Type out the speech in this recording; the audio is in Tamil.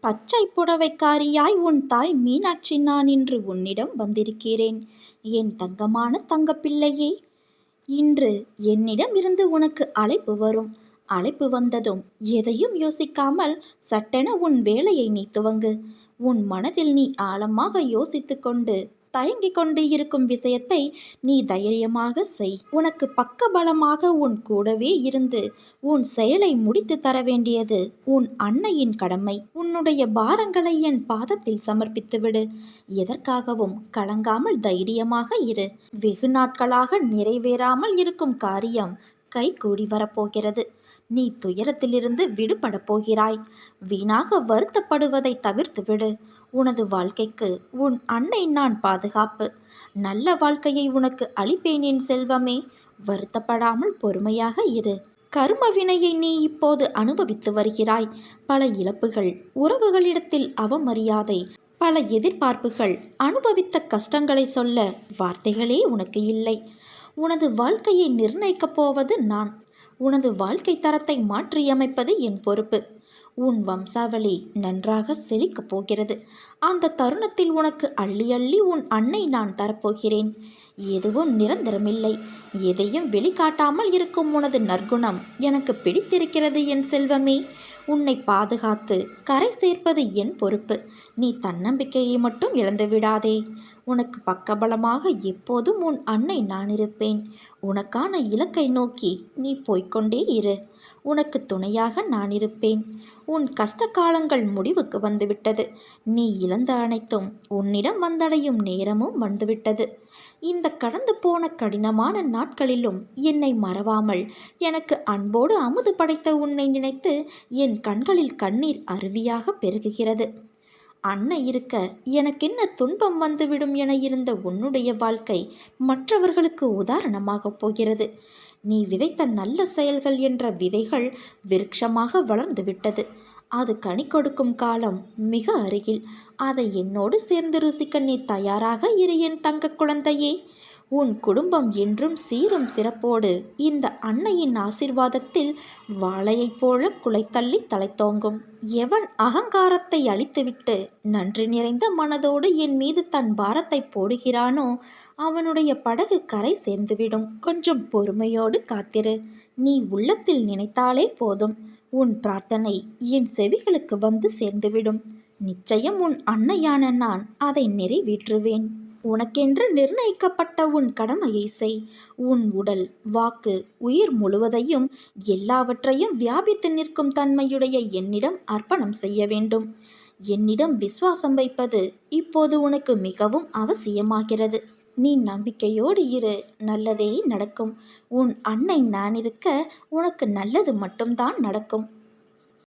பச்சை புடவைக்காரியாய் உன் தாய் மீனாட்சி நான் இன்று உன்னிடம் வந்திருக்கிறேன். என் தங்கமான தங்கப்பிள்ளையே, இன்று என்னிடம் இருந்து உனக்கு அழைப்பு வரும். அழைப்பு வந்ததும் எதையும் யோசிக்காமல் சட்டென உன் வேலையை நீ துவங்கு. உன் மனதில் நீ ஆழமாக யோசித்து கொண்டு தயங்கிக் கொண்டு இருக்கும் விஷயத்தை நீ தைரியமாக செய். உனக்கு பக்கபலமாக உன் கூடவே இருந்து உன் செயலை முடித்து தர வேண்டியது உன் அன்னையின் கடமை. உன்னுடைய பாரங்களை என் பாதத்தில் சமர்ப்பித்துவிடு. எதற்காகவும் கலங்காமல் தைரியமாக இரு. வெகு நாட்களாக நிறைவேறாமல் இருக்கும் காரியம் கைகூடி வரப்போகிறது. நீ துயரத்திலிருந்து விடுபட போகிறாய். வீணாக வருத்தப்படுவதை தவிர்த்துவிடு. உனது வாழ்க்கைக்கு உன் அன்னை நான் பாதுகாப்பு. நல்ல வாழ்க்கையை உனக்கு அளிப்பேன் என் செல்வமே. வருத்தப்படாமல் பொறுமையாக இரு. கர்ம வினையை நீ இப்போது அனுபவித்து வருகிறாய். பல இழப்புகள், உறவுகளிடத்தில் அவமரியாதை, பல எதிர்பார்ப்புகள், அனுபவித்த கஷ்டங்களை சொல்ல வார்த்தைகளே உனக்கு இல்லை. உனது வாழ்க்கையை நிர்ணயிக்கப் போவது நான். உனது வாழ்க்கை தரத்தை மாற்றியமைப்பது என் பொறுப்பு. உன் வம்சாவளி நன்றாக செழிக்கப் போகிறது. அந்த தருணத்தில் உனக்கு அள்ளி அள்ளி உன் அன்னை நான் தரப்போகிறேன். எதுவும் நிரந்தரமில்லை. எதையும் வெளிக்காட்டாமல் இருக்கும் உனது நற்குணம் எனக்கு பிடித்திருக்கிறது என் செல்வமே. உன்னை பாதுகாத்து கரை சேர்ப்பது என் பொறுப்பு. நீ தன்னம்பிக்கையை மட்டும் இழந்து விடாதே. உனக்கு பக்கபலமாக எப்போதும் உன் அன்னை நான் இருப்பேன். உனக்கான இலக்கை நோக்கி நீ போய்கொண்டே இரு. உனக்கு துணையாக நான் இருப்பேன். உன் கஷ்ட காலங்கள் முடிவுக்கு வந்துவிட்டது. நீ இழந்த அனைத்தும் உன்னிடம் வந்தடையும் நேரமும் வந்துவிட்டது. இந்த கடந்து போன கடினமான நாட்களிலும் என்னை மறவாமல் எனக்கு அன்போடு அமுது படைத்த உன்னை நினைத்து என் கண்களில் கண்ணீர் அருவியாக பெருகுகிறது. அன்னை இருக்க எனக்கென்ன துன்பம் வந்துவிடும் என இருந்த உன்னுடைய வாழ்க்கை மற்றவர்களுக்கு உதாரணமாகப் போகிறது. நீ விதைத்த நல்ல செயல்கள் என்ற விதைகள் விருட்சமாக வளர்ந்துவிட்டது. அது கனி கொடுக்கும் காலம் மிக அருகில். அதை என்னோடு சேர்ந்து ருசிக்க நீ தயாராக இரு என் தங்க குழந்தையே. உன் குடும்பம் என்றும் சீரும் சிறப்போடு இந்த அன்னையின் ஆசிர்வாதத்தில் வாழையைப் போல குலைத்தள்ளி தலைத்தோங்கும். எவன் அகங்காரத்தை அழித்துவிட்டு நன்றி நிறைந்த மனதோடு என் மீது தன் பாரத்தை போடுகிறானோ அவனுடைய படகு கரை சேர்ந்துவிடும். கொஞ்சம் பொறுமையோடு காத்திரு. நீ உள்ளத்தில் நினைத்தாலே போதும். உன் பிரார்த்தனை என் செவிகளுக்கு வந்து சேர்ந்துவிடும். நிச்சயம் உன் அன்னையான நான் அதை நிறைவேற்றுவேன். உனக்கென்று நிர்ணயிக்கப்பட்ட உன் கடமையை செய். உன் உடல், வாக்கு, உயிர் முழுவதையும் எல்லாவற்றையும் வியாபித்து நிற்கும் தன்மையுடைய என்னிடம் அர்ப்பணம் செய்ய வேண்டும். என்னிடம் விசுவாசம் வைப்பது இப்போது உனக்கு மிகவும் அவசியமாகிறது. நீ நம்பிக்கையோடு இரு. நல்லதே நடக்கும். உன் அன்னை நான் இருக்க உனக்கு நல்லது மட்டும்தான் நடக்கும்.